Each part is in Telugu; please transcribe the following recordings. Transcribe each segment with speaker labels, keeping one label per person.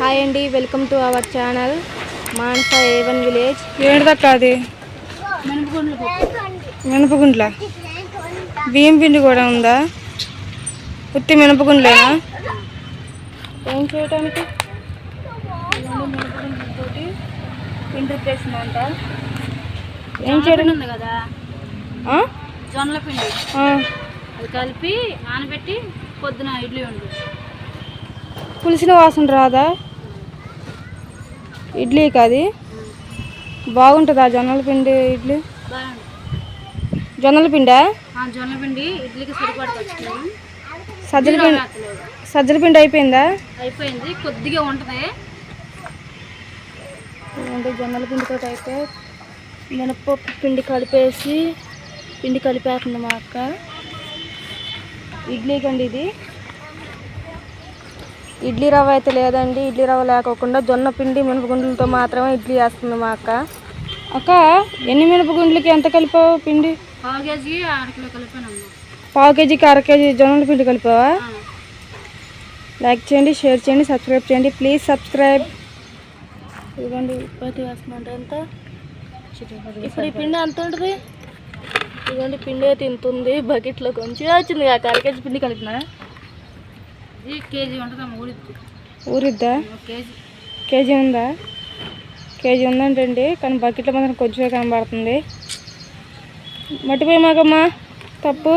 Speaker 1: హాయ్ అండి, welcome to our channel Manasa ఏవన్ విలేజ్.
Speaker 2: ఏంటిదక్క అది? మినపగుండ్ల బియ్యం పిండి కూడా ఉందా? ఉత్తి మినపగుండ్లేనా?
Speaker 1: ఏం చేయడానికి మినపగుండ్లతోటి పిండి వచ్చేసిందంట. ఏం చేయడం ఉంది కదా, జొన్నల పిండి అది కలిపి నానబెట్టి పొద్దున ఇడ్లీ వండు.
Speaker 2: పులిసిన వాసన రాదా ఇడ్లీకి? అది బాగుంటుందా జొన్నల పిండి ఇడ్లీ? జొన్నల పిండా?
Speaker 1: జొన్నల పిండి ఇడ్లీకి సరిపడుతుంది.
Speaker 2: సజ్జల పిండి అయిపోయిందా?
Speaker 1: అయిపోయింది, కొద్దిగా ఉంటుంది. జొన్నల పిండితో అయితే మినపప్పు పిండి కలిపేస్తుంది మా అక్క. ఇడ్లీ కండి ఇది. ఇడ్లీ రవ్వ అయితే లేదండి. ఇడ్లీ రవ్వ లేకోకుండా జొన్న పిండి మినపగుండ్లతో మాత్రమే ఇడ్లీ వేస్తుంది మా అక్క. అక్క, ఎన్ని మినపగుండ్లకి ఎంత కలిపావు పిండి? పావు కేజీ అరకిలో కలిపాను.
Speaker 2: పావు కేజీకి అర కేజీ జొన్నల పిండి కలిపావా? లైక్ చేయండి, షేర్ చేయండి, సబ్స్క్రైబ్ చేయండి. Please subscribe. ఇదిగోండి ఉత్పత్తి వేస్తుందంటే ఎంత. ఇప్పుడు ఈ పిండి ఎంత ఉంటుంది? ఇదిగోండి పిండి అయితే ఇంత ఉంది. బకెట్లో కొంచెం వచ్చింది కాక అర కేజీ పిండి కలిపిన.
Speaker 1: కేజీ ఉంటుందా?
Speaker 2: ఊరిద్దా? కేజీ ఉందా? కేజీ ఉందంటండి, కానీ బకెట్లో మాత్రం కొంచెమే కనబడుతుంది. మట్టిపోయి మాకమ్మా తప్పు.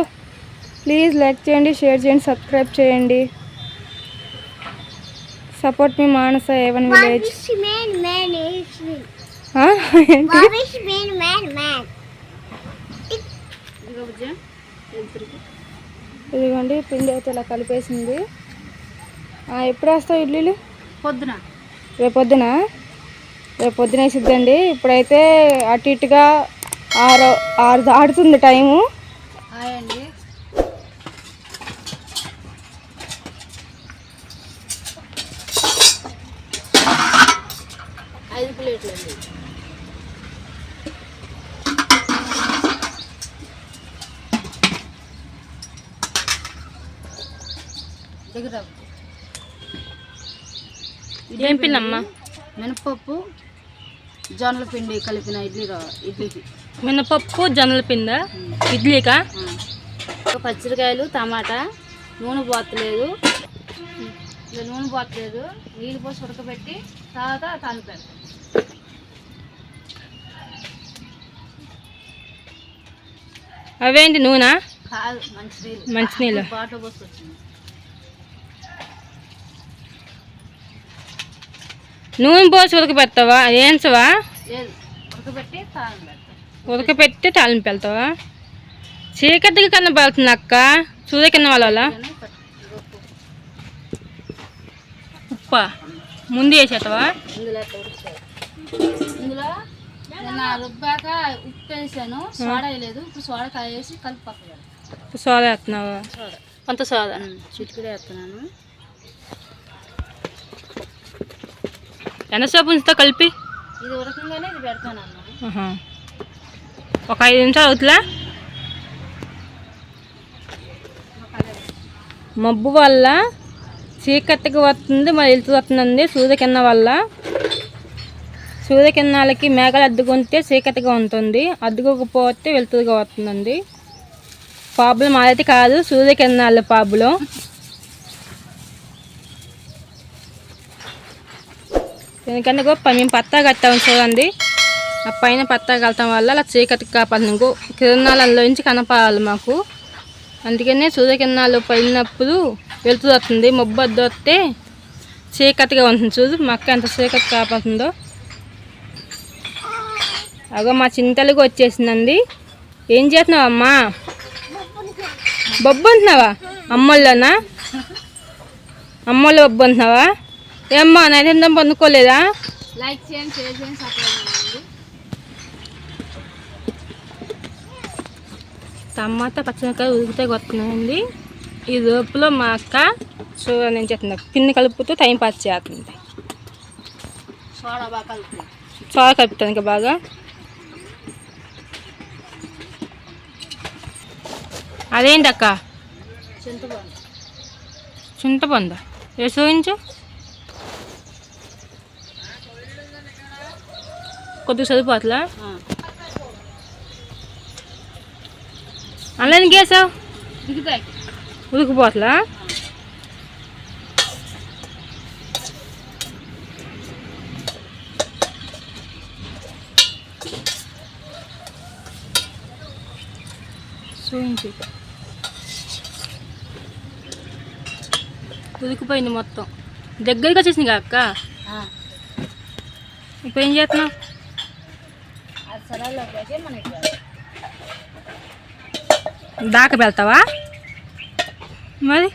Speaker 2: ప్లీజ్ లైక్ చేయండి, షేర్ చేయండి, సబ్స్క్రైబ్ చేయండి. సపోర్ట్ మీ మానస ఏవన్ విలేజ్. ఇదిగోండి పిండి అయితే ఇలా కలిపేసింది. ఎప్పుడు వేస్తావు ఇడ్లీలు?
Speaker 1: పొద్దున.
Speaker 2: రేపొద్దున వేసిద్దండి. ఇప్పుడైతే అటు ఇటుగా 6 దాటుతుంది టైము.
Speaker 1: అండి 5 ప్లేట్లు అండి.
Speaker 2: ఏం పిండి అమ్మా?
Speaker 1: మినపప్పు జొన్నల పిండి కలిపిన ఇడ్లీకి.
Speaker 2: మినపప్పు జొన్నల పిండి ఇడ్లీకా?
Speaker 1: పచ్చిమిరకాయలు, టమాటా, నూనె పోతలేదు, నీళ్ళు పోసి ఉడకబెట్టి తర్వాత తాలిపారు.
Speaker 2: అవేంటి నూనె
Speaker 1: కాదు,
Speaker 2: మంచినీళ్ళు
Speaker 1: బాటలో పోసి వచ్చింది.
Speaker 2: నూనె పోసి ఉడకపెడతావా? ఏంచవా? ఉడకపెట్టి తాలింపు వెళ్తావా? చీకటికి కన్నా పెడుతుంది అక్క. సూర్య కింద వాళ్ళ ఉప్ప ముందు వేసేస్తావా?
Speaker 1: ఇందులో రుబ్బాక ఉప్పు వేసాను, సోడా వేయలేదు. ఇప్పుడు సోడా వేసి కలిపి పక్కన.
Speaker 2: సోదా వేస్తున్నావా? అంత సోదా
Speaker 1: చిటికడే వేస్తున్నాను.
Speaker 2: ఎంతసేపు ఉంచుతా కలిపి?
Speaker 1: ఇది ఉడకంగానే ఇది పెడతాను అన్న.
Speaker 2: ఒక 5 నిమిషాలు అవుతుందా? మబ్బు వల్ల చీకటికి వస్తుంది, మరి వెళ్తూ వస్తుందండి. సూర్యకిరణాలకి మేఘాలు అద్దుకుంటే చీకటిగా ఉంటుంది, అద్దుకోకపోతే వెళ్తుగా వస్తుందండి. ప్రాబ్లం అదైతే కాదు, సూర్యకిరణాల ప్రాబ్లం. ఎందుకంటే మేము పత్తా కట్టాము చూడండి. ఆ పైన పత్తా కట్టడం వల్ల అలా చీకటికి కాపాడుతుంది. కిరణాలలోంచి కనపడాలి మాకు. అందుకనే సూర్యకిరణాలు పడినప్పుడు వెళ్తూ వస్తుంది. మబ్బు అద్దు వస్తే చీకటిగా ఉంటుంది. చూడు మా అక్క ఎంత చీకటి కాపాడుతుందో. అగో మా చింతలుగా వచ్చేసిందండి. ఏం చేస్తున్నావా అమ్మా? బొబ్బు అంటున్నావా? అమ్మోళ్ళనా? అమ్మోళ్ళ బొబ్బు అంటున్నావా? ఏమ్మా నైవేద్యం పొందుకోలేదా?
Speaker 1: లైక్ చేయండి, షేర్ చేయండి, సబ్స్క్రైబ్ చేయండి.
Speaker 2: టమాటా పచ్చిమిరకాయ ఉడికితే వస్తున్నాయండి. ఈ లోపులో మా అక్క చూడండి ఏం చేస్తుంది, పిండి కలుపుతూ టైం పాస్ చేస్తుంది. సోడా కలుపుతాను ఇంకా బాగా. అదేంటి అక్క?
Speaker 1: చింతపండు.
Speaker 2: చింతపండు చూపించు.
Speaker 1: కొద్దిగా సరిపోతలా అలా ఎందుకు వేసావు ఉడికిపోతలా చూయించి ఉడికిపోయింది మొత్తం దగ్గరికి వచ్చేసింది అక్క ఇప్పుడు ఏం చేస్తున్నావు దాకా వెళ్తావా మరి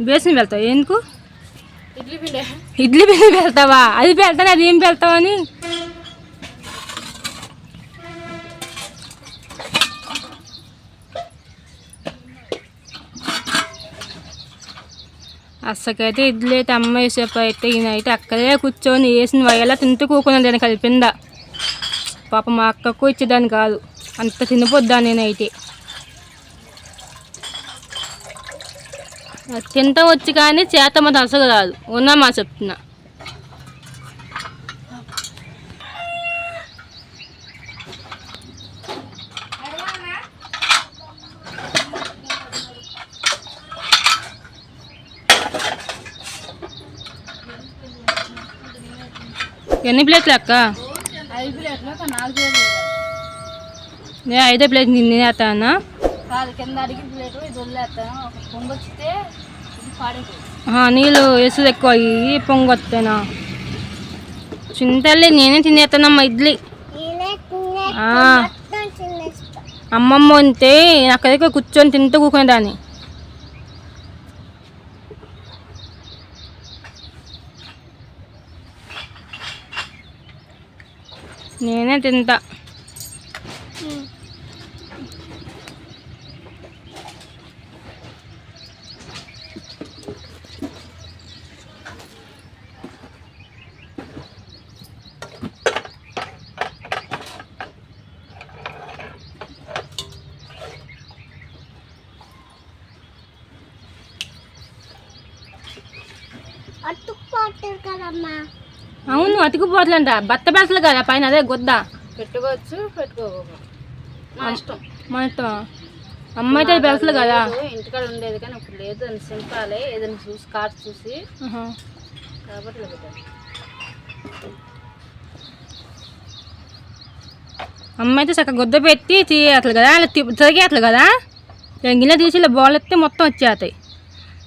Speaker 1: బేసిన్ వెళ్తావా ఎందుకు ఇడ్లీ పిండి వెళ్తావా అది వెళ్తాను అది ఏం వెళ్తావా అని అస్సకైతే ఇడ్లీ అయితే అమ్మ వేసేపు అయితే ఈయన అయితే అక్కడే కూర్చొని వేసిన వయ్యేలా తింటూ కూకున్నాను దాన్ని కలిపిందా పాప మా అక్కకు ఇచ్చేదాన్ని కాదు అంత తినిపోద్దా నేనైతే తింటా వచ్చి కానీ చేత మాత్రం అసలు రాదు ఉన్నామా చెప్తున్నా ఎన్ని ప్లేట్లు అక్క
Speaker 2: 5 ప్లేట్లు 4 ప్లేట్లు
Speaker 1: నేను 5 ప్లేట్ నిన్నేస్తానా
Speaker 2: కాదు కింద అడిగి ప్లేటు ఇది వదిలేస్తాను ఒక పొంగొచ్చితే ఇది పాడైపోయింది
Speaker 1: నీళ్ళు వేసుడు ఎక్కువ అయ్యి పొంగొస్తానా చింతల్లి నేనే తినేస్తానమ్మా ఇడ్లీ అమ్మమ్మ ఉంటే అక్కడికి కూర్చొని తింటూ కూకునేదాన్ని నేనే తింటా అవును అతికిపోతుందంట బత్త బెసలు కదా పైన అదే గుద్ద
Speaker 2: పెట్టుకోవచ్చు పెట్టుకోకూడదు మా ఇష్టం
Speaker 1: అమ్మ అయితే బెసలు కదా
Speaker 2: ఇంటికాడ ఉండేది కానీ ఇప్పుడు లేదు అని సింపాలే ఏదైనా చూసి కార్డు చూసి కాబట్టి
Speaker 1: అమ్మ అయితే చక్కగా గుద్ద పెట్టి తీయట్లేదు కదా అలా తిరిగేట్లేదు కదా గిన్నె తీసి ఇలా బౌల్ ఎత్తే మొత్తం వచ్చేస్తాయి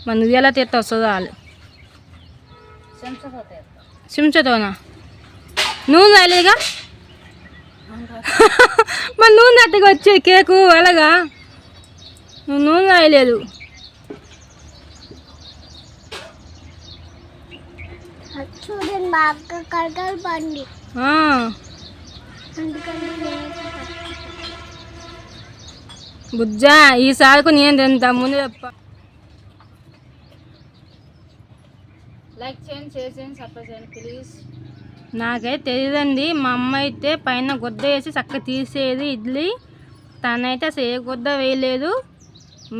Speaker 1: మన నువ్వు ఎలా తీస్తా వస్తుందో వాళ్ళు చెంచాతోనా నూనె రాలేదుగా మరి నూనె అట్టగా వచ్చే కేకు అలాగా నువ్వు నూనె రాయలేదు బుజ్జా ఈసారికి నేను తింటా ముందు చెప్ప
Speaker 2: లైక్ చేయండి షేర్ చేయండి సబ్స్క్రైబ్ చేయండి ప్లీజ్
Speaker 1: నాకైతే తెలియదండి మా అమ్మ అయితే పైన గుద్ద వేసి చక్కగా తీసేది ఇడ్లీ తనైతే అసలు ఏ గుద్ద వేయలేదు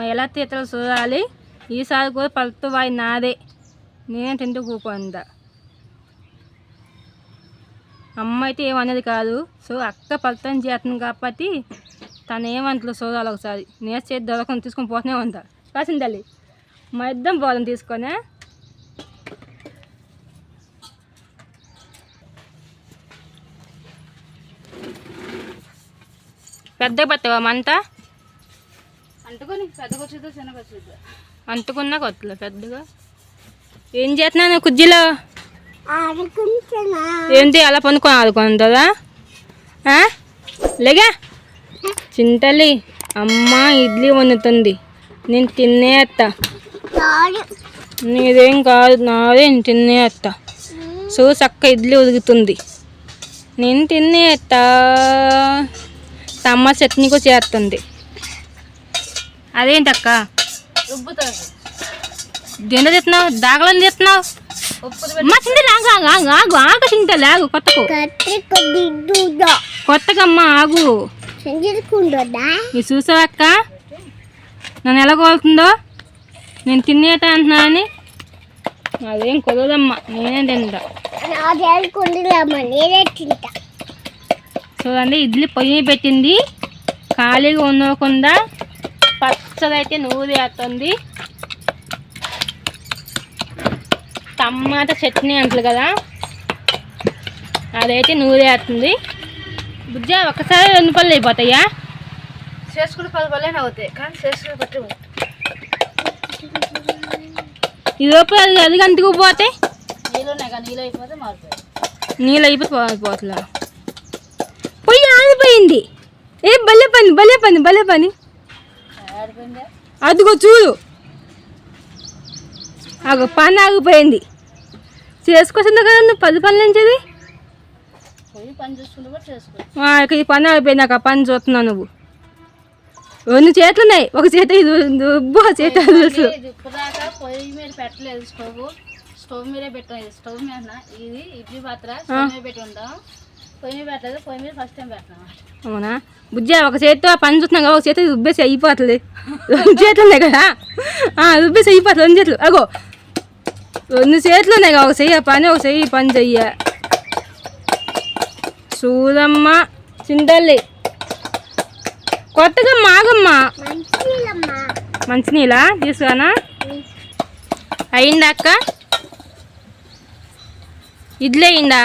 Speaker 1: ఎలా తీతలు చూడాలి ఈసారి కూడా పలుతు వాయి నాదే నేనే తింటూ కూకుందా అమ్మ అయితే ఏమనేది కాదు సో అక్క పలుతని చేస్తుంది కాబట్టి తను ఏమంతలో చూడాలి ఒకసారి నేను చేతి దొరకని తీసుకొని పోతూనే ఉంటా కాసింది తల్లి మా ఇద్దరం పోదాం తీసుకొని పెద్దగా పట్టవా మంట
Speaker 2: అంటుకొని పెద్దగా వచ్చేదో చిన్నగా వచ్చేదో
Speaker 1: అంటుకున్నా కొత్తలో పెద్దగా ఏం చేస్తున్నాను కుజ్జిలో ఏంటి అలా పనుకొని ఆడుకుంటుందా లేగా చింతలి అమ్మ ఇడ్లీ వండుతుంది నేను తినేస్తా నీదేం కాదు నాదే నేను తినేస్తా సో చక్క ఇడ్లీ ఉదుగుతుంది నేను తినేస్తా టమాటా చట్నీ కూడా చేస్తుంది అదేంటక్క
Speaker 2: రుబ్బుతుంది
Speaker 1: దేంట్లో తెస్తున్నావు దాగలని తెస్తున్నావు ఆగు చింత లాగు కొత్తగా ఆగు ఇది చూసావా అక్క నన్ను ఎలా కోలుతుందో నేను తినేట అంటున్నా అని అదేం కుదరదమ్మా, నేనే తింటా. చూడండి ఇడ్లీ పొయ్యి పెట్టింది, ఖాళీగా ఉండకుండా పచ్చదైతే నూనె వేస్తుంది. టమాటా చట్నీ అంటారు కదా, అదైతే నూనె వేస్తుంది. బుజ్జ ఒకసారి 2 పళ్ళు అయిపోతాయా?
Speaker 2: చేసుకుని 10 పళ్ళైనా అవుతాయి, కానీ చేసుకుని బట్టి
Speaker 1: ఈ లోపు అది గంటకు పోతే
Speaker 2: నీళ్ళు అయిపోతే మారుతాయి.
Speaker 1: నీళ్ళు అయిపోతే పోతులా పొయ్యి ఆగిపోయింది. ఏ భలే పని అదిగో చూడు, అగో పని ఆగిపోయింది. చేసుకోవాల్సింది కదా నువ్వు 10 పనులు నుంచేది.
Speaker 2: పని చూసుకుంటే కూడా చేసుకో.
Speaker 1: ఈ పని ఆగిపోయింది, నాకు ఆ పని చూస్తున్నావు నువ్వు. 2 చేతులు ఉన్నాయి, ఒక చేత దుబ్బు, ఆ చేత
Speaker 2: ఇప్పుడాక పొయ్యి మీద పెట్టలేదు, స్టవ్ మీదే పెట్టాం. స్టవ్ మీద ఇది ఇడ్లీ పాత్ర స్టవ్ మీద పెట్టి ఉంటాం, పొయ్యి మీద పెట్టలేదు. పొయ్యి మీద ఫస్ట్ టైం పెట్టినాం.
Speaker 1: అవునా బుజ్జ, ఒక చేతితో ఆ పని చూస్తున్నాం కదా, ఒక చేతి రుబ్బేసి అయిపోతుంది. 2 చేతులు ఉన్నాయి కదా, రుబ్బేసి అయిపోతుంది. 2 చేతులు అగో, 2 చేతులు ఉన్నాయి కదా, ఒక చెయ్యి పని, ఒక చెయ్యి పని చెయ్య. చూడమ్మ చింతల్లి, కొత్తగా మాగమ్మ మంచినీళ్ళ తీసుకురానా? అయిందా అక్క? ఇడ్లీ అయిందా?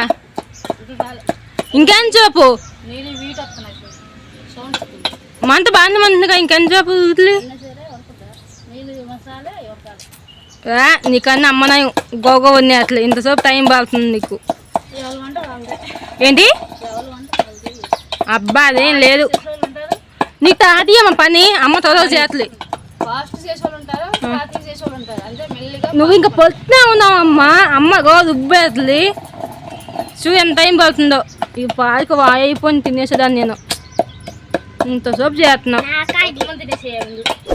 Speaker 1: ఇంకేం చూపు మంట బాగానే మంటుందిగా, ఇంకేం చూపు ఇడ్లీ. నీకన్నా అమ్మ గోగో ఉన్నాయి అట్లా, ఇంతసేపు టైం పడుతుంది నీకు. ఏంటి అబ్బా, అదేం లేదు, నీకు తాతీ అమ్మ పని, అమ్మ త్వరగా చేతలే. నువ్వు ఇంకా పొద్దునే ఉన్నావు అమ్మ గో రుబ్బేస్తుంది. చూ ఎంత టైం పడుతుందో. ఈ పాలకి అయిపోయి తినేసేదాన్ని నేను, ఇంతసేపు చేస్తున్నావు.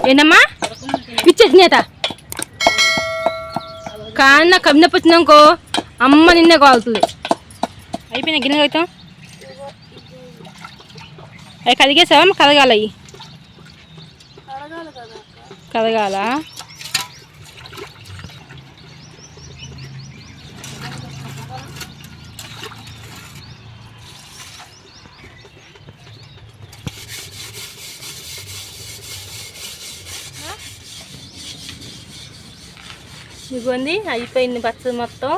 Speaker 1: ఏంటమ్మా పిచ్చేసి నేత కానీ నాకు కబినప్పు వచ్చిందనుకో అమ్మ నిన్నే కాలుతుంది. అయిపోయినా గిన్నె అవుతాం అవి కదిగేసావా? కదగాల అవి కదగాల. ఇదిగోండి అయిపోయింది పచ్చడి మొత్తం,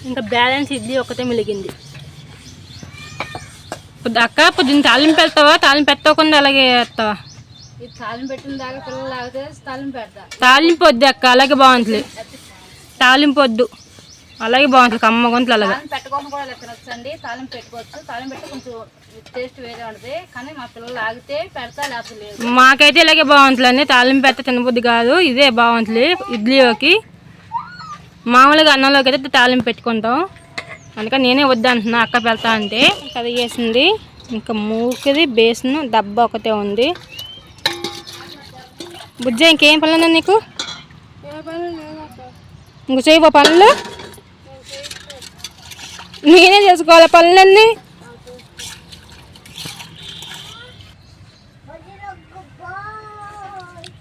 Speaker 1: ఇంకా బ్యాలెన్స్ ఇడ్లీ ఒకటే మిలిగింది. అక్క పొద్దున్న తాలింపు పెడతావా? తాలింపు పెట్టకుండా అలాగే వేస్తావా?
Speaker 2: తాలింపు పెట్టిన దాకా పిల్లలు లాగితే తాలింపు పెడతా.
Speaker 1: తాలింపు వద్దు అక్క, అలాగే బాగుంటుంది. తాలింపు వద్దు, అలాగే బాగుంటుంది కమ్మ గొంతులు. అలాగే
Speaker 2: పెట్టుకోకుండా కూడా తినొచ్చండి, తాలింపు పెట్టుకోవచ్చు. తాలింపు పెట్టి కొంచెం టేస్ట్ వేరే ఉంటుంది, కానీ మా పిల్లలు లాగితే పెడతా, లేకపోతే లేదు.
Speaker 1: మాకైతే ఇలాగే బాగుంటుంది అండి, తాలింపు పెడితే తినబుద్ది కాదు. ఇదే బాగుంటుంది ఇడ్లీలోకి. మామూలుగా అన్నంలోకి అయితే తాలింపు పెట్టుకుంటాం, అందుకని నేనే వద్దు అంటున్నా. అక్క పెడతా అంటే కడిగేసింది. ఇంకా మూకిది బేసిన్ డబ్బా ఒకటే ఉంది. బుజ్జ ఇంకేం పనులు ఉన్నాయి నీకు? ఇంక చేయబో పనులు, నేనే చేసుకోవాలి పనులన్నీ.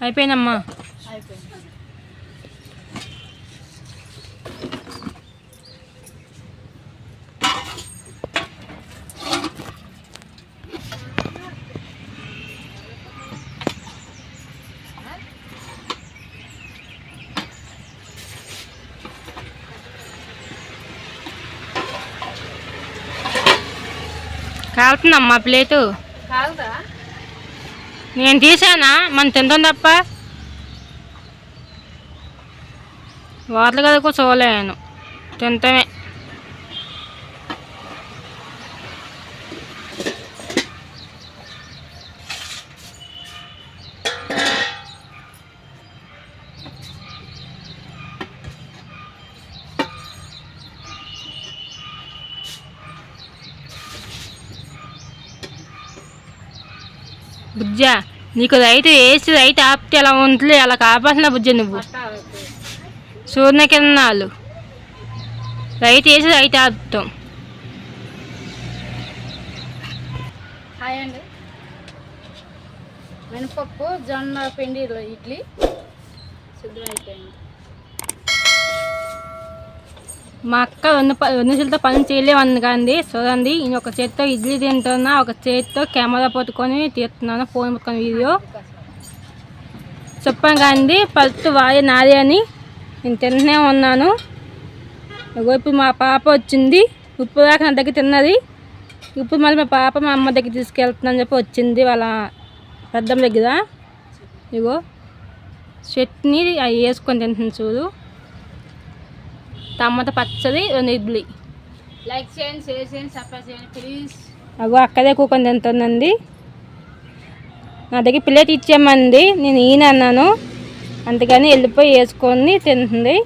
Speaker 1: అయిపోయినమ్మా. కాలుతుందమ్మా ప్లేటు. నేను తీసానా మనం తింటాం తప్ప వాటర్ కదా కూడా చూడలేను, తింటమే. బుజ్జ నీకు రైతు వేసి రైతు ఆపితే ఎలా ఉంటుంది, అలా కాపాల్సిన బుజ్జ నువ్వు. సూర్యకిరణాలు రైతు వేసి రైతు ఆపుతాం.
Speaker 2: హాయ్ అండి, మినపప్పు జొన్న పిండి ఇడ్లీ సిద్ధమైపోయింది.
Speaker 1: మా అక్క రెండు చేతులతో పని చేయలేమని కానీ చూడండి, నేను ఒక చేతితో ఇడ్లీ తింటున్నా, ఒక చేతితో కెమెరా పట్టుకొని తీస్తున్నాను, ఫోన్ పట్టుకొని వీడియో. చెప్పాను కానీ ఫస్ట్ వాడే నాదే అని నేను తింటూనే ఉన్నాను. ఇప్పుడు మా పాప వచ్చింది, ఉప్పు దాకా నా దగ్గర తిన్నది. ఇప్పుడు మళ్ళీ మా పాప మా అమ్మ దగ్గర తీసుకెళ్తుందని చెప్పి వచ్చింది వాళ్ళ పెద్దమ్మ దగ్గర. ఇగో చట్నీ అవి వేసుకొని తింటుంది చూడు, టమాటా పచ్చడి, 2 ఇడ్లీ.
Speaker 2: లైక్ చేయండి, షేర్ చేయండి, సబ్స్క్రైబ్ చేయండి ప్లీజ్.
Speaker 1: అగో అక్కడే కూకొని తింటుందండి. నా దగ్గర ప్లేట్ ఇచ్చామండి, నేను ఈయన అన్నాను, అందుకని వెళ్ళిపోయి వేసుకొని తింటుంది.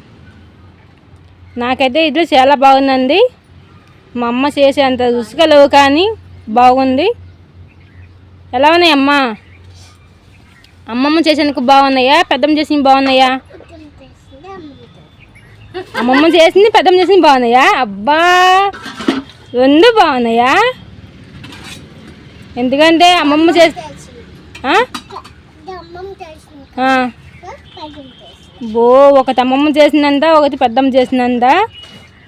Speaker 1: నాకైతే ఇడ్లీ చాలా బాగుందండి. మా అమ్మ చేసేంత రుచిగా లేవు కానీ బాగుంది. ఎలా ఉన్నాయి అమ్మ? అమ్మమ్మ చేసేందుకు బాగున్నాయా, పెద్దమ్మ చేసినవి బాగున్నాయా? అమ్మమ్మ చేసింది, పెద్దమ్మ చేసింది బాగున్నాయా? అబ్బా, 2 బాగున్నాయా? ఎందుకంటే అమ్మమ్మ చేసి ఒకటి అమ్మమ్మ చేసిందంట, ఒకటి పెద్దమ్మ చేసిందంట,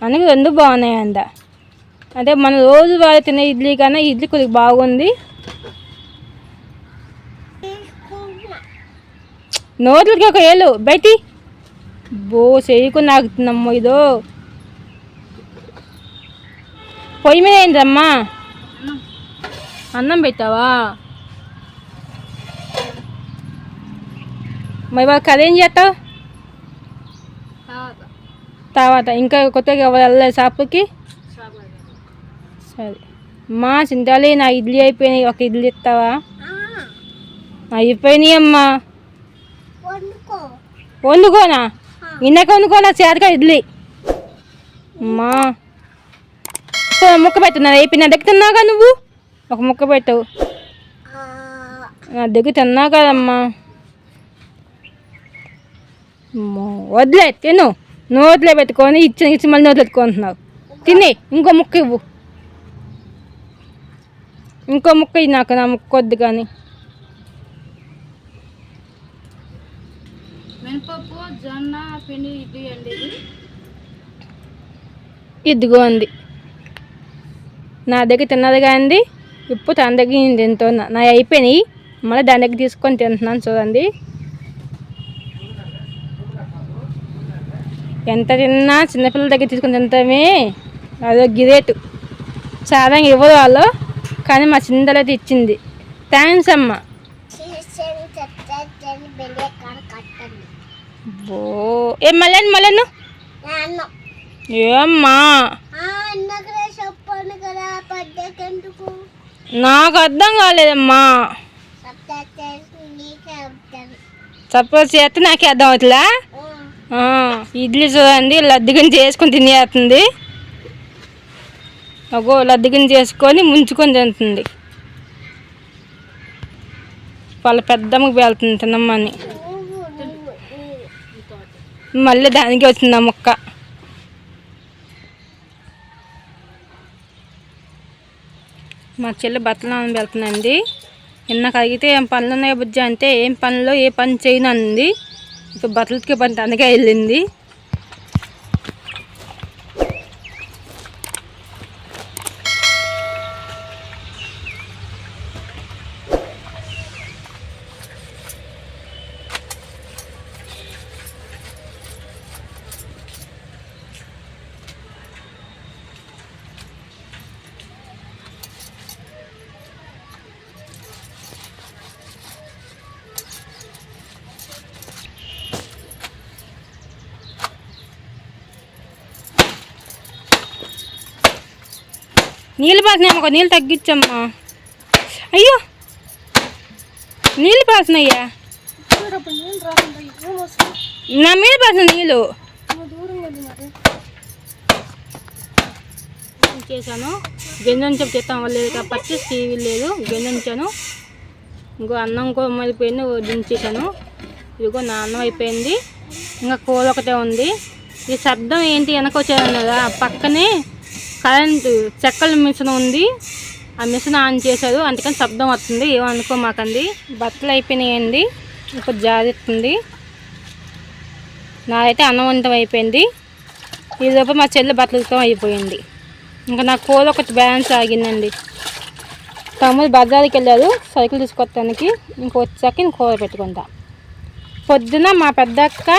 Speaker 1: అందుకే 2 బాగున్నాయంట. అదే మన రోజు వారి తినే ఇడ్లీ కన్నా ఇడ్లీ కొద్దిగా బాగుంది. నోట్లకి ఒక ఏళ్ళు బయటి చేయకు నాకుతుందమ్మో. ఇదో పొయ్యి మీద ఏంటమ్మా? అన్నం పెట్టావా? మరి వాళ్ళ కర్రీ ఏం చేస్తావు తర్వాత? ఇంకా కొత్తగా ఎవరు వెళ్ళలేదు షాపుకి? సరే అమ్మా చింతాలి, నా ఇడ్లీ అయిపోయినాయి, ఒక ఇడ్లీ ఇస్తావా? అయిపోయినాయి అమ్మా. వండుకోనా? ఇందాక వండుకోనా చేతగా ఇడ్లీ అమ్మా. ముక్క పెట్టున్నా అయిపోయి నా దగ్గర తిన్నావుగా, నువ్వు ఒక ముక్క పెట్టావు, నా దగ్గర తిన్నావు కదమ్మా. వదిలే తిను, నోట్లో పెట్టుకొని ఇచ్చి మళ్ళీ నోట్లో పెట్టుకుంటున్నావు. తిని ఇంకో ముక్క ఇవ్వు, ఇంకో ముక్క ఇది నాకు, నా ముక్క వద్దు కానీ.
Speaker 2: మినపప్పు, జొన్న పిండి ఇడ్లీ అండి.
Speaker 1: ఇదిగో అంది నా దగ్గర తిన్నది కానీ ఇప్పుడు తన దగ్గర నేను తింటున్నా. నా అయిపోయినాయి, మళ్ళీ దాని దగ్గర తీసుకొని తింటున్నాను. చూడండి ఎంత తిన్నా చిన్నపిల్లల దగ్గర తీసుకొని తింటామే, అదో గిరేటు. చాలా ఇవ్వదు వాళ్ళు, కానీ మా చిన్నదైతే ఇచ్చింది. థ్యాంక్స్ అమ్మ. ఏం మళ్ళీ ఏమ్మా నాకు అర్థం కాలేదమ్మా. సపోజ్ చేస్తే నాకే అర్థం అవుతుందా? ఇడ్లీ చూడండి లడ్డుగా చేసుకొని తినేస్తుంది. అగో లడ్డుగా చేసుకొని ముంచుకొని తింటుంది. వాళ్ళ పెద్దమ్మకి వెళ్తుంది తినమ్మని, మళ్ళీ దానికి వచ్చింది ఆ ముక్క. మా చెల్లి బట్టలు వెళ్తుందండి. నిన్న అడిగితే ఏం పనులు ఉన్నాయి బుజ్జ అంటే ఏం పనులు ఏ పని చేయను అంది. ఇప్పుడు బట్టలకి పని అందుకే వెళ్ళింది. నీళ్ళు పాసినాయి, ఒక నీళ్ళు తగ్గించమ్మా. అయ్యో నీళ్ళు పాసినయ్యా, నా మీద పాసిన నీళ్ళు చేశాను. గెంజంచం చేస్తాం వల్ల కాబట్టి టీవీ లేదు, గెంజంచాను. ఇంకో అన్నం కూడా అయిపోయింది, దించేసాను. ఇదిగో నా అన్నం అయిపోయింది, ఇంకా కూర ఒకటే ఉంది. ఈ శబ్దం ఏంటి వెనక వచ్చాను కదా, పక్కనే కరెంటు చెక్కల మిషన్ ఉంది, ఆ మిషన్ ఆన్ చేశారు, అందుకని శబ్దం వస్తుంది, ఏమనుకోమాకండి. బట్టలు అయిపోయినాయండి, ఇప్పుడు జారిస్తుంది. నాదైతే అన్నం వంటం అయిపోయింది. ఈ లోపల మా చెల్లి బట్టలు ఉతకడం అయిపోయింది. ఇంకా నా కూర ఒకటి బ్యాలెన్స్ ఆగిందండి. తమ్ముడు బజార్కి వెళ్ళారు సైకిల్ తీసుకొస్తానికి. ఇంక వచ్చాక నేను కూర పెట్టుకుంటా. పొద్దున మా పెద్దక్క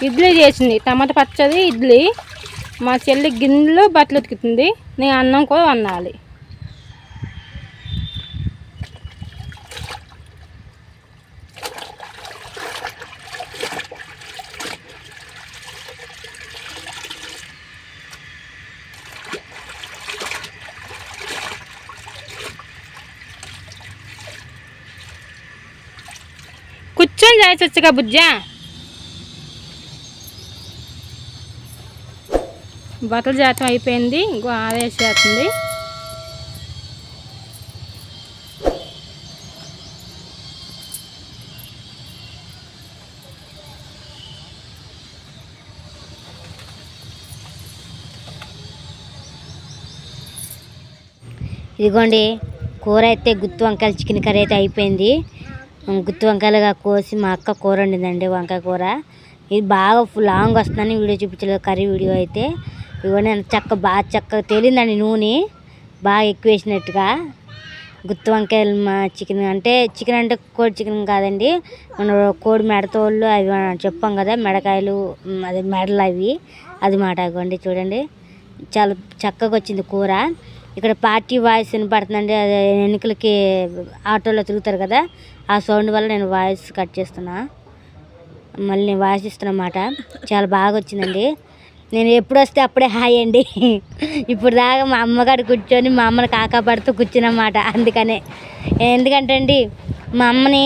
Speaker 1: ఇడ్లీ చేసింది, టమాటా పచ్చడి ఇడ్లీ. మా చెల్లి గిన్నెలు బట్టలు ఉతుకుతుంది, నేను అన్నం కూడా వండాలి. కూర్చొని చేసొచ్చుగా బుజ్జా. బట్టలు చేతం అయిపోయింది, ఇంకో ఆరేసేస్తుంది.
Speaker 3: ఇదిగోండి కూర అయితే గుత్తి వంకాయలు చికెన్ కర్రీ అయితే అయిపోయింది. గుత్తి వంకాయలుగా కోసి మా అక్క కూర వండిందండి, వంకాయ కూర. ఇది బాగా లాంగ్ వస్తుందని వీడియో చూపించలేదు, కర్రీ వీడియో అయితే. ఇవన్నీ బాగా చక్కగా తేలిందండి, నూనె బాగా ఎక్కువ వేసినట్టుగా. గుత్తి వంకాయలు మా చికెన్ అంటే కోడి చికెన్ కాదండి, మన కోడి మెడతోళ్ళు అవి చెప్పాం కదా, మెడకాయలు అదే మెడలు అవి, అది మాట. ఇవ్వండి చూడండి, చాలా చక్కగా వచ్చింది కూర. ఇక్కడ పార్టీ వాయిస్ వినపడుతుందండి, అదే ఎన్నికలకి ఆటోలో తిరుగుతారు కదా, ఆ సౌండ్ వల్ల నేను వాయిస్ కట్ చేస్తున్నా. మళ్ళీ నేను వాయిస్ ఇస్తున్నమాట. చాలా బాగా వచ్చిందండి. నేను ఎప్పుడు వస్తే అప్పుడే హాయ్ అండి. ఇప్పుడు దాకా మా అమ్మగారు కూర్చొని మా అమ్మని కాకాపడుతూ కూర్చున్నమాట. అందుకనే, ఎందుకంటే అండి మా అమ్మని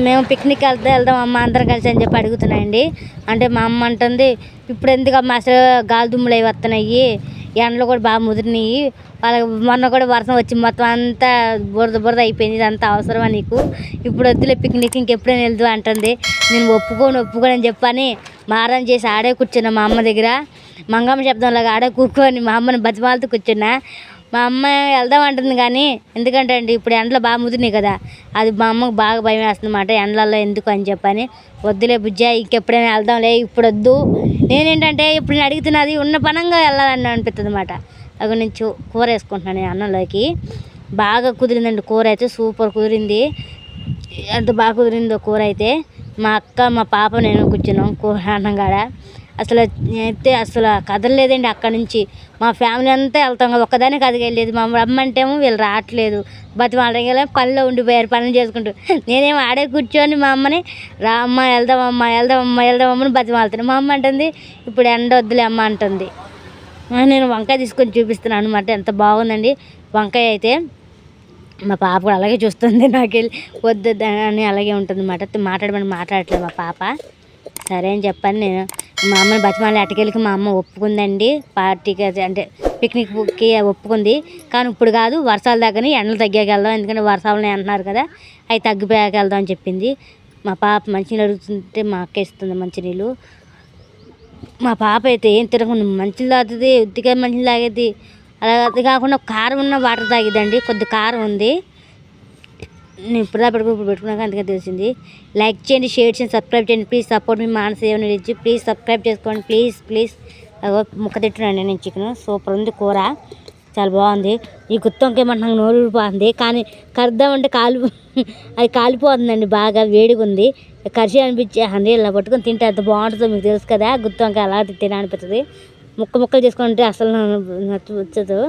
Speaker 3: మేము పిక్నిక్ వెళ్దాం అమ్మ అందరం కలిసి అని చెప్పి అడుగుతున్నాయండి. అంటే మా అమ్మ అంటుంది, ఇప్పుడు ఎందుకు అమ్మ అసలు గాలి దుమ్ములు అవి వస్తున్నాయి, ఎండలు కూడా బాగా ముదిరినాయి, వాళ్ళకి మొన్న కూడా వర్షం వచ్చి మొత్తం అంతా బురద అయిపోయింది, ఇదంతా అవసరమా నీకు, ఇప్పుడు వద్దులే పిక్నిక్ ఇంకెప్పుడైనా వెళ్దు అంటుంది. నేను ఒప్పుకోను అని చెప్పని మారం చేసి ఆడే కూర్చున్నా మా అమ్మ దగ్గర. మంగమ్మ శబ్దంలాగా ఆడే కూర్చొని మా అమ్మని బతిమాలతో కూర్చున్నా. మా అమ్మ వెళ్దాం అంటుంది కానీ, ఎందుకంటే అండి ఇప్పుడు ఎండలు బాగా ముదిరినాయి కదా, అది మా అమ్మకు బాగా భయం వేస్తుంది అన్నమాట, ఎండలలో ఎందుకు అని చెప్పని. వద్దులే బుజ్జా ఇంకెప్పుడైనా వెళ్దాంలే, ఇప్పుడు వద్దు. నేనేంటంటే ఇప్పుడు నేను అడుగుతున్నది ఉన్న పనంగా వెళ్ళాలని అనిపిస్తుంది అన్నమాట. అక్కడ నుంచి కూర వేసుకుంటున్నాను నేను అన్నంలోకి. బాగా కుదిరిందండి కూర అయితే, సూపర్ కుదిరింది. ఎంత బాగా కుదిరిందో కూర అయితే. మా అక్క మా పాప నేను కూర్చున్నాం కూర అన్నం కాడ. అసలు కదలలేదండి అక్కడి నుంచి. మా ఫ్యామిలీ అంతా వెళ్తాం కదా, ఒక్కదానే కదిగలేదు. మా రమ్మంటేమో వీళ్ళు రావట్లేదు, బతిమాలడం పనిలో ఉండిపోయారు, పనులు చేసుకుంటూ. నేనేమో ఆడే కూర్చొని మా అమ్మని రా అమ్మ వెళ్దామమ్మని బతిమాలుతాను. మా అమ్మ అంటుంది ఇప్పుడు ఎండ వద్దులే అమ్మ అంటుంది. నేను వంకాయ తీసుకొని చూపిస్తున్నాను అనమాట. ఎంత బాగుందండి వంకాయ అయితే. మా పాప కూడా అలాగే చూస్తుంది, నాకు వెళ్ళి వద్దు అని అలాగే ఉంటుంది అన్నమాట. మాట్లాడట్లేదు మా పాప. సరే అని చెప్పని నేను మా అమ్మని బతిమాలి అటుకెళ్ళి మా అమ్మ ఒప్పుకుందండి, పార్టీకి అంటే పిక్నిక్కి ఒప్పుకుంది. కానీ ఇప్పుడు కాదు, వర్షాలు తగ్గని ఎండలు తగ్గాక వెళ్దాం, ఎందుకంటే వర్షాలు అంటున్నారు కదా, అవి తగ్గిపోయాక వెళ్దాం అని చెప్పింది. మా పాప మంచినీళ్ళు అడుగుతుంటే మా అక్క ఇస్తుంది మంచినీళ్ళు. మా పాప అయితే ఏం తిరగకుండా మంచిలు తాగుతుంది, ఉత్తిగా మంచిలు తాగేది. అలా అది కాకుండా కారం ఉన్న వాటర్ తాగిద్దండి, కొద్ది కారం ఉంది. నేను ఇప్పుడు పెట్టుకున్నాక అందుకే తెలిసింది. లైక్ చేయండి, షేర్ చేయండి, సబ్స్క్రైబ్ చేయండి. ప్లీజ్ సపోర్ట్ మీ మానస ఏమైనా ఇచ్చి ప్లీజ్ సబ్స్క్రైబ్ చేసుకోండి ప్లీజ్. ముక్క తిట్టున్నాండి నేను చికెన్. సూపర్ ఉంది కూర, చాలా బాగుంది. ఈ గుత్తి వంకాయ నాకు నోరు ఊరిపోతుంది, కానీ కరుద్దామంటే అది కాలిపోతుందండి, బాగా వేడిగా ఉంది. కరిచి అనిపించేది, ఇలా పట్టుకొని తింటే ఎంత బాగుంటుందో మీకు తెలుసు కదా. గుత్తి వంకాయ అలా తినే అనిపిస్తుంది. ముక్కలు చేసుకుంటే అసలు నచ్చదు.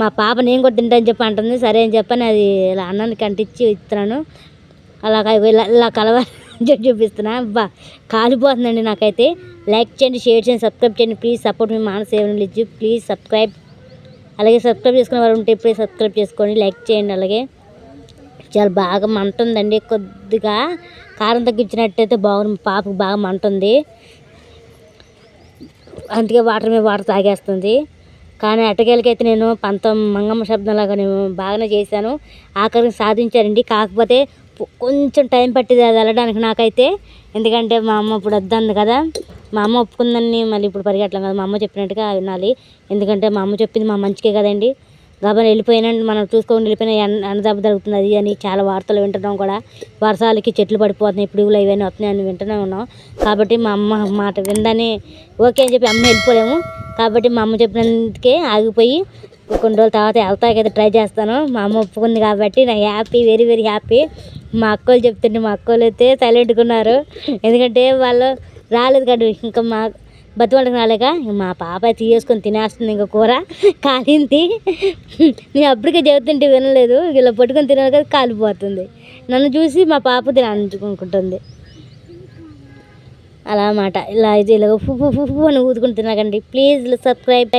Speaker 3: మా పాప నేను కూడా తింటాను చెప్పి అంటుంది. సరే అని చెప్పని అది ఇలా అన్నానికి అంటించి ఇస్తున్నాను. ఇలా కలవాలి చూపిస్తున్నా. కాలిపోతుందండి నాకైతే. లైక్ చేయండి, షేర్ చేయండి, సబ్స్క్రైబ్ చేయండి. ప్లీజ్ సపోర్ట్ మీ మానస ఏమైనా ఇచ్చి ప్లీజ్ సబ్స్క్రైబ్. అలాగే సబ్స్క్రైబ్ చేసుకునే వారు ఉంటే ఇప్పుడే సబ్స్క్రైబ్ చేసుకోండి, లైక్ చేయండి. అలాగే చాలా బాగా మంట ఉందండి, కొద్దిగా కారం తగ్గించినట్టయితే బాగుంది. పాపకు బాగా మంట ఉంది, అందుకే వాటర్ తాగేస్తుంది. కానీ అటకేలకైతే నేను మంగమ్మ శబ్దంలాగా నేను బాగానే చేశాను, ఆఖరికి సాధించానండి. కాకపోతే కొంచెం టైం పట్టింది అది వెళ్ళడానికి నాకైతే. ఎందుకంటే మా అమ్మ ఇప్పుడు వద్దంది కదా, మా అమ్మ ఒప్పుకుందని మళ్ళీ ఇప్పుడు పరిగెట్టలేం కదా, మా అమ్మ చెప్పినట్టుగా వినాలి. ఎందుకంటే మా అమ్మ చెప్పింది మా మంచికే కదండి. గబని వెళ్ళిపోయినా మనం చూసుకోకుండా వెళ్ళిపోయినా అన్నదెబ్బ జరుగుతుంది అది అని చాలా వార్తలు వింటున్నాం కూడా. వర్షాలకి చెట్లు పడిపోతున్నాయి, పిడుగులు ఇవన్నీ వస్తున్నాయని వింటూనే ఉన్నాం. కాబట్టి మా అమ్మ మాట విందని ఓకే అని చెప్పి అమ్మ వెళ్ళిపోయాము. కాబట్టి మా అమ్మ చెప్పినందుకే ఆగిపోయి కొన్ని రోజుల తర్వాత వెళ్తాకైతే ట్రై చేస్తాను. మా అమ్మ ఒప్పుకుంది కాబట్టి నాకు హ్యాపీ, వెరీ వెరీ హ్యాపీ. మా అక్కలు చెప్తుంటే మా అక్కలు అయితే సైలెంట్గా ఉన్నారు, ఎందుకంటే వాళ్ళు రాలేదు కదా ఇంకా మా బతివాళ్ళకి రాలేక. మా పాప తీసుకొని తినేస్తుంది, ఇంకా కూర కాలింది. నేను అప్పటికే చెబుతుంటే వినలేదు, ఇలా పట్టుకొని తినాలి కదా కాలిపోతుంది. నన్ను చూసి మా పాప తినాలనుకుంటుంది అలా అన్నమాట. ఇలా ఇది ఇలా ఉప్పు అని ఊదుకుని తినకండి ప్లీజ్. సబ్స్క్రైబ్.